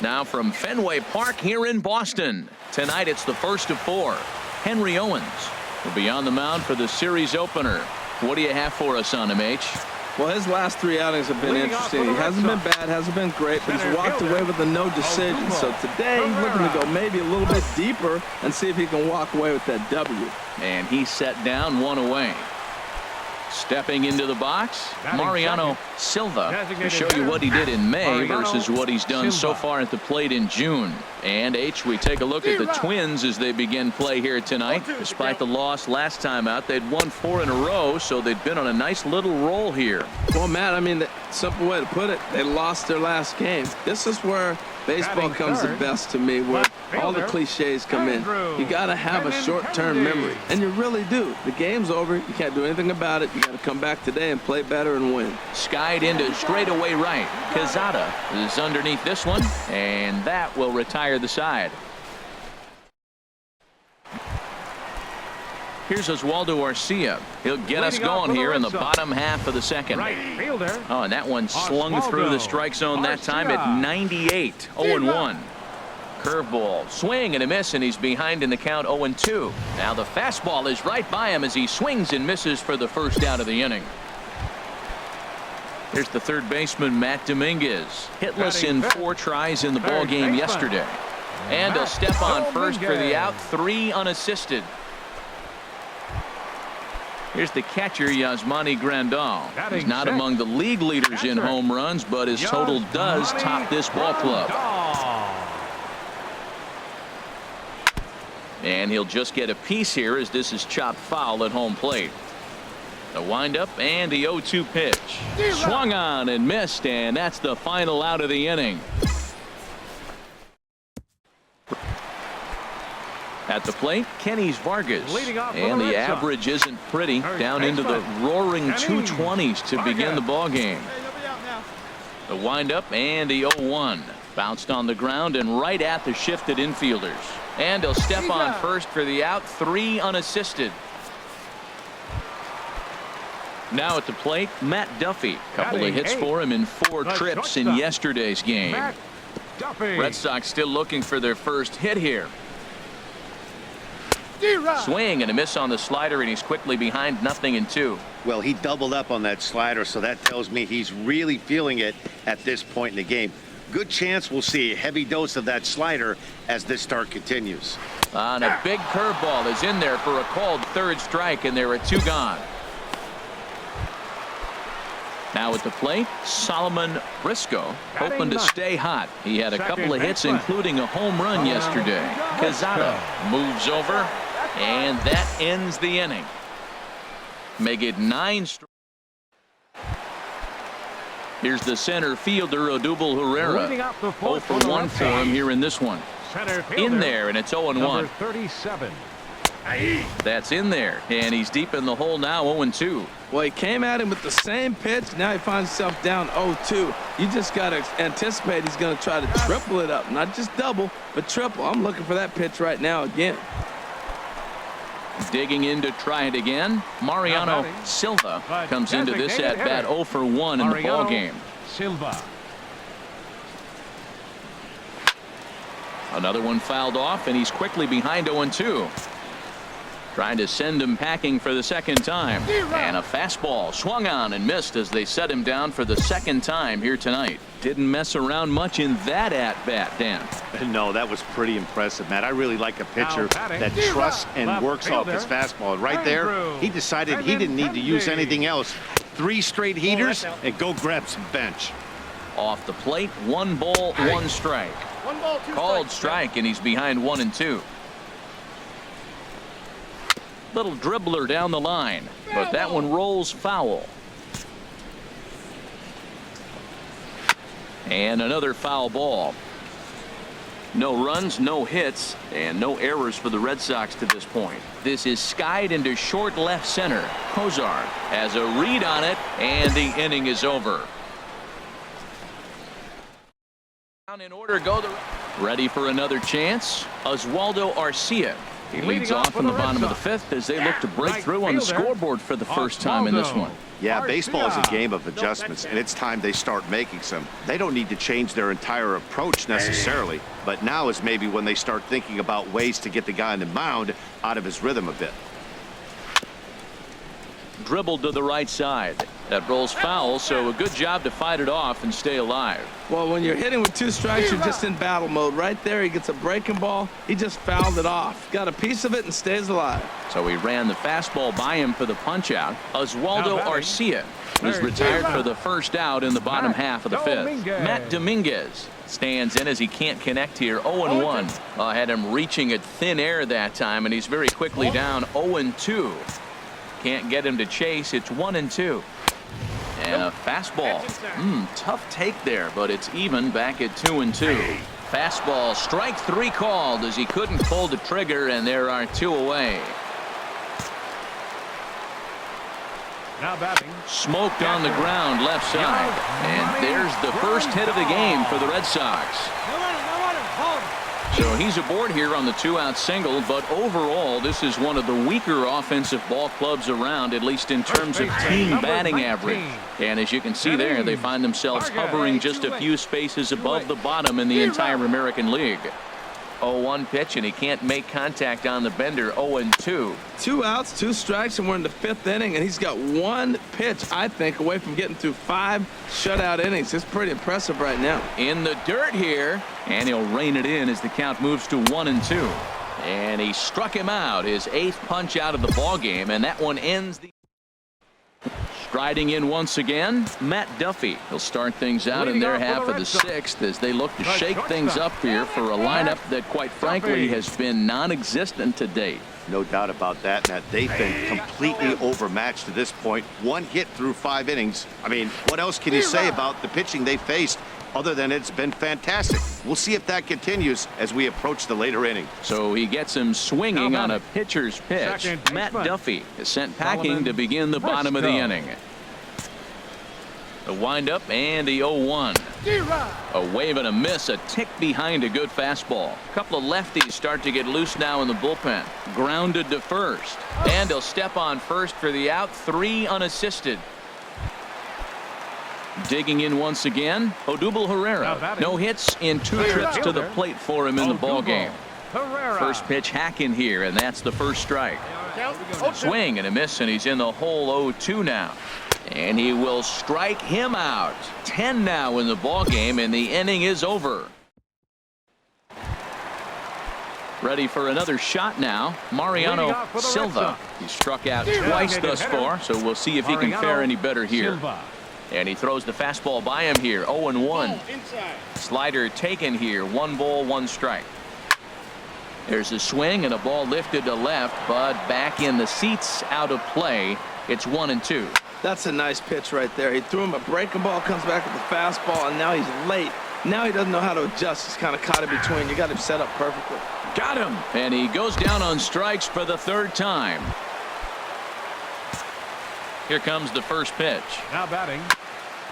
Now from Fenway Park here in Boston. Tonight it's the first of 4. Henry Owens will be on the mound for the series opener. What do you have for us on him, H? Well, his last 3 outings have been interesting. He hasn't been bad, hasn't been great, but he's walked away with a no decision. So today he's looking to go maybe a little bit deeper and see if he can walk away with that W. And he set down 1 away. Stepping into the box, Mariano Silva, to show you what he did in May versus what he's done so far at the plate in June. And H, we take a look at the Twins as they begin play here tonight. Despite the loss last time out, they'd won 4 in a row, so they'd been on a nice little roll here. Well, Matt, I mean, the simple way to put it, they lost their last game. This is where baseball comes the best to me, where all the cliches come in. You got to have a short-term memory, and you really do. The game's over. You can't do anything about it. You got to come back today and play better and win. Skied into straightaway right. Quezada is underneath this one, and that will retire the side. Here's Oswaldo Arcia. He'll get us going here in the bottom half of the second. Oh, and that one slung through the strike zone that time at 98. 0-1. Curveball, swing and a miss, and he's behind in the count 0-2. Now the fastball is right by him as he swings and misses for the first out of the inning. Here's the third baseman, Matt Dominguez. Hitless in 4 tries in the ball game yesterday. And he'll step on first for the out, 3 unassisted. Here's the catcher, Yasmani Grandal. He's not among the league leaders in home runs, but his total does top this ball club. And he'll just get a piece here as this is chopped foul at home plate. The windup and the 0-2 pitch. Swung on and missed, and that's the final out of the inning. At the plate, Kenny's Vargas, and the average isn't pretty, down into the roaring 220s to begin the ball game. The windup and the 0-1 bounced on the ground and right at the shifted infielders. And he'll step on first for the out, 3 unassisted. Now at the plate, Matt Duffy. Couple of hits for him in 4 trips in yesterday's game. Red Sox still looking for their first hit here. Swing and a miss on the slider, and he's quickly behind 0-2. Well, he doubled up on that slider, so that tells me he's really feeling it at this point in the game. Good chance we'll see a heavy dose of that slider as this start continues. And a big curveball is in there for a called 3rd strike, and there are 2 gone. Now at the plate, Solomon Briscoe, hoping to stay hot. He had a couple of hits, including a home run yesterday. Quezada moves over, and that ends the inning. Make it 9 straight. Here's the center fielder, Odubel Herrera. 0 for 1 for him here in this one. In there, and it's 0-1. 37. That's in there, and he's deep in the hole now, 0-2. Well, he came at him with the same pitch. Now he finds himself down 0-2. You just got to anticipate he's going to try to triple it up. Not just double, but triple. I'm looking for that pitch right now again. Digging in to try it again. Mariano Silva comes into this at bat 0 for 1 in the ball game. Silva. Another one fouled off, and he's quickly behind 0-2. Trying to send him packing for the second time. And a fastball swung on and missed as they set him down for the second time here tonight. Didn't mess around much in that at-bat, Dan. No, that was pretty impressive, Matt. I really like a pitcher that trusts and works off his fastball. Right there, he decided he didn't need to use anything else. 3 straight heaters and go grab some bench. Off the plate, 1 ball, 1 strike. Called strike, and he's behind 1-2. Little dribbler down the line, but that one rolls foul. And another foul ball. No runs, no hits, and no errors for the Red Sox to this point. This is skied into short left center. Kozar has a read on it, and the inning is over. Down in order, go the ready for another chance. Oswaldo Arcia He leads off in the bottom of the fifth as they look to break through on the scoreboard for the first time in this one. Yeah, baseball is a game of adjustments, and it's time they start making some. They don't need to change their entire approach necessarily, but now is maybe when they start thinking about ways to get the guy on the mound out of his rhythm a bit. Dribbled to the right side. That rolls foul, so a good job to fight it off and stay alive. Well, when you're hitting with 2 strikes, you're just in battle mode. Right there, he gets a breaking ball. He just fouled it off. Got a piece of it and stays alive. So he ran the fastball by him for the punch out. Oswaldo Arcia was retired for the first out in the bottom half of the fifth. Matt Dominguez stands in as he can't connect here. 0-1. Had him reaching at thin air that time, and he's very quickly down 0-2. Can't get him to chase. It's 1-2. And a fastball. Tough take there, but it's even back at 2-2. Fastball, strike 3 called as he couldn't pull the trigger, and there are 2 away. Now batting. Smoked on the ground left side. And there's the first hit of the game for the Red Sox. So he's aboard here on the 2-out single, but overall this is one of the weaker offensive ball clubs around, at least in terms of team batting average. And as you can see there, they find themselves hovering just a few spaces above the bottom in the entire American League. 0-1 pitch, and he can't make contact on the bender. 0-2. 2 outs, 2 strikes, and we're in the 5th inning, and he's got 1 pitch, I think, away from getting through 5 shutout innings. It's pretty impressive right now. In the dirt here, and he'll rein it in as the count moves to 1-2. And he struck him out, his 8th punch out of the ball game, and that one ends the. Striding in once again, Matt Duffy. He'll start things out in their half of the 6th as they look to shake things up here for a lineup that, quite frankly, has been non-existent to date. No doubt about that, Matt. They've been completely overmatched to this point. 1 hit through 5 innings. I mean, what else can you say about the pitching they faced other than it's been fantastic? We'll see if that continues as we approach the later inning. So he gets him swinging on a pitcher's pitch. Matt Duffy is sent packing to begin the bottom of the inning. The windup and the 0-1. A wave and a miss, a tick behind a good fastball. A couple of lefties start to get loose now in the bullpen. Grounded to first. And he'll step on first for the out. 3 unassisted. Digging in once again, Odubel Herrera. No hits in 2 trips to the plate for him in the ball game. First pitch hack in here, and that's the first strike. Swing and a miss, and he's in the hole. 0-2 now. And he will strike him out. 10 now in the ball game, and the inning is over. Ready for another shot now, Mariano Silva. He struck out twice thus far, so we'll see if he can fare any better here. And he throws the fastball by him here. 0-1. Slider taken here. 1 ball, 1 strike. There's a swing and a ball lifted to left, but back in the seats, out of play. It's 1-2. That's a nice pitch right there. He threw him a breaking ball, comes back with the fastball, and now he's late. Now he doesn't know how to adjust. He's kind of caught in between. You got him set up perfectly. Got him. And he goes down on strikes for the 3rd time. Here comes the first pitch. Now batting.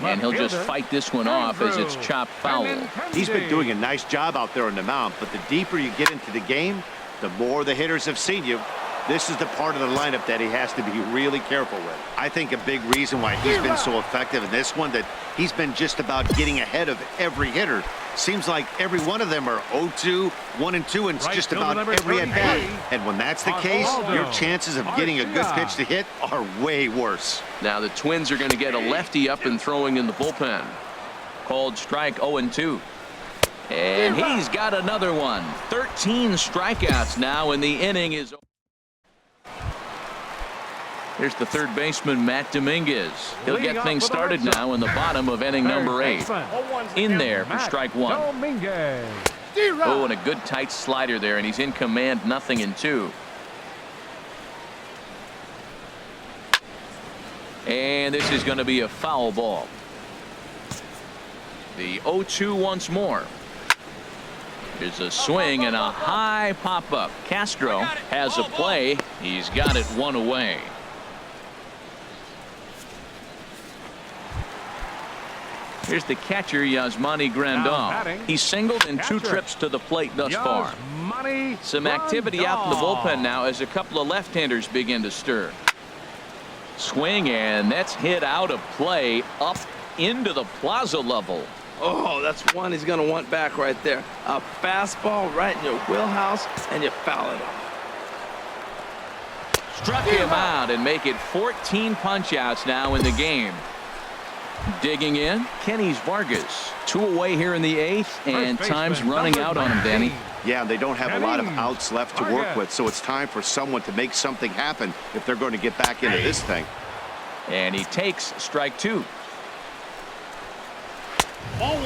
And he'll just fight this one off as it's chopped foul. He's been doing a nice job out there on the mound, but the deeper you get into the game, the more the hitters have seen you. This is the part of the lineup that he has to be really careful with. I think a big reason why he's been so effective in this one, that he's been just about getting ahead of every hitter. Seems like every one of them are 0-2, 1-2, and it's just about every at bat. And when that's the case, your chances of getting a good pitch to hit are way worse. Now the Twins are going to get a lefty up and throwing in the bullpen. Called strike. 0-2. And he's got another one. 13 strikeouts now, and the inning is over. Here's the 3rd baseman, Matt Dominguez. He'll get things started now in the bottom of inning number 8. In there for strike 1. Oh, and a good tight slider there, and he's in command. 0-2. And this is going to be a foul ball. The 0-2 once more. There's a swing and a high pop-up. Castro has a play. He's got it 1 away. Here's the catcher, Yasmani Grandal. He's singled in 2 trips to the plate thus far. Yamani. Some activity out in the bullpen now as a couple of left-handers begin to stir. Swing, and that's hit out of play up into the plaza level. Oh, that's one he's going to want back right there. A fastball right in your wheelhouse, and you foul it off. Struck him out and make it 14 punch-outs now in the game. Digging in, Kenny's Vargas. 2 away here in the 8th, and time's running out on him, Danny. Yeah, they don't have a lot of outs left to work with, so it's time for someone to make something happen if they're going to get back into this thing. And he takes strike 2.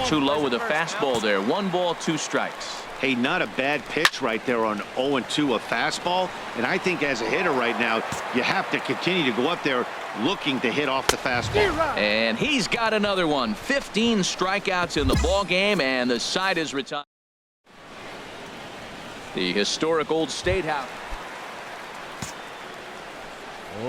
Too low with a fastball there. 1 ball, 2 strikes. Hey, not a bad pitch right there on 0-2, a fastball. And I think as a hitter right now, you have to continue to go up there looking to hit off the fastball. And he's got another one. 15 strikeouts in the ball game, and the side is retired. The historic Old State House.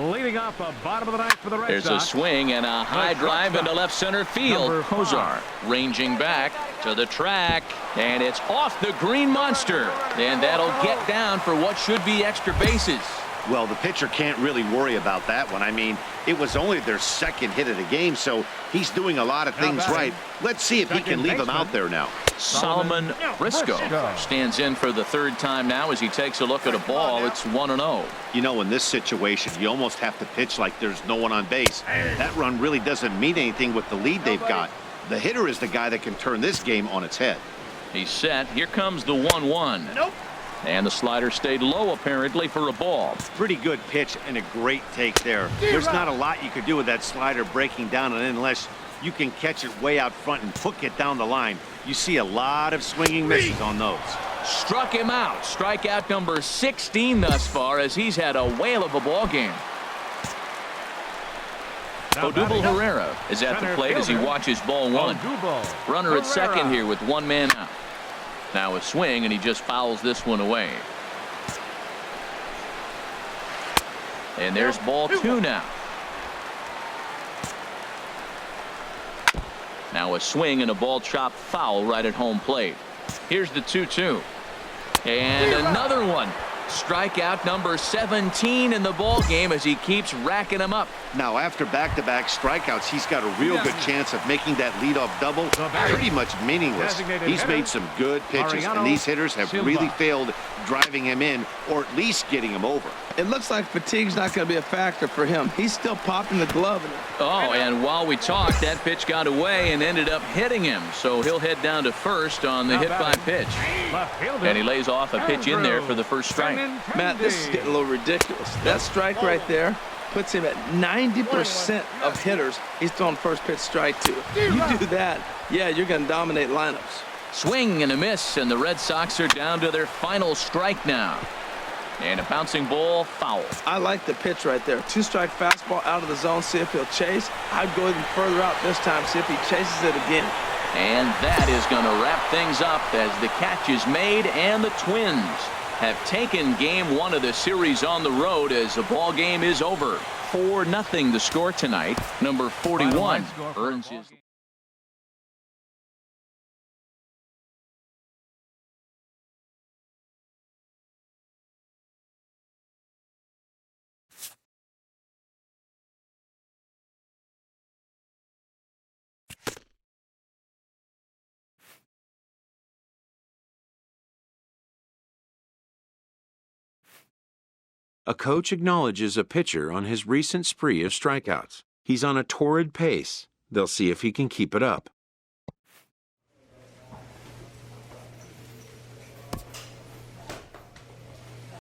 Leading off the bottom of the ninth for the Red There's Sox. a swing and a high drive into left center field. Kozar ranging back to the track, and it's off the green monster. And that'll get down for what should be extra bases. Well, the pitcher can't really worry about that one. I mean, it was only their 2nd hit of the game, so he's doing a lot of things right. Let's see if he can leave him out there now. Solomon Briscoe stands in for the 3rd time now as he takes a look at a ball. It's 1-0. You know, in this situation, you almost have to pitch like there's no one on base. That run really doesn't mean anything with the lead they've got. The hitter is the guy that can turn this game on its head. He's set. Here comes the 1-1. Nope. And the slider stayed low, apparently, for a ball. Pretty good pitch and a great take there. There's not a lot you could do with that slider breaking down, and unless you can catch it way out front and hook it down the line, you see a lot of swinging misses on those. Struck him out. Strikeout number 16 thus far, as he's had a whale of a ball game. Odubel Herrera is at the plate as he watches ball 1. Runner at second here with 1 man out. Now a swing, and he just fouls this one away. And there's ball 2 now. Now a swing and a ball chopped foul right at home plate. Here's the 2-2. And another one. Strikeout number 17 in the ball game as he keeps racking them up. Now, after back-to-back strikeouts, he's got a real good chance of making that leadoff double pretty much meaningless. He's made some good pitches, and these hitters have really failed driving him in or at least getting him over. It looks like fatigue's not going to be a factor for him. He's still popping the glove. Oh, and while we talked, that pitch got away and ended up hitting him. So he'll head down to first on the hit-by-pitch. And he lays off a pitch in there for the first strike. Matt, this is getting a little ridiculous. That strike right there puts him at 90% of hitters he's throwing first pitch strike to. You do that, yeah, you're going to dominate lineups. Swing and a miss, and the Red Sox are down to their final strike now. And a bouncing ball, foul. I like the pitch right there. 2-strike fastball out of the zone, see if he'll chase. I'd go even further out this time, see if he chases it again. And that is going to wrap things up as the catch is made, and the Twins have taken game 1 of the series on the road as the ball game is over. 4-0 the score tonight. Number 41 earns his... A coach acknowledges a pitcher on his recent spree of strikeouts. He's on a torrid pace. They'll see if he can keep it up.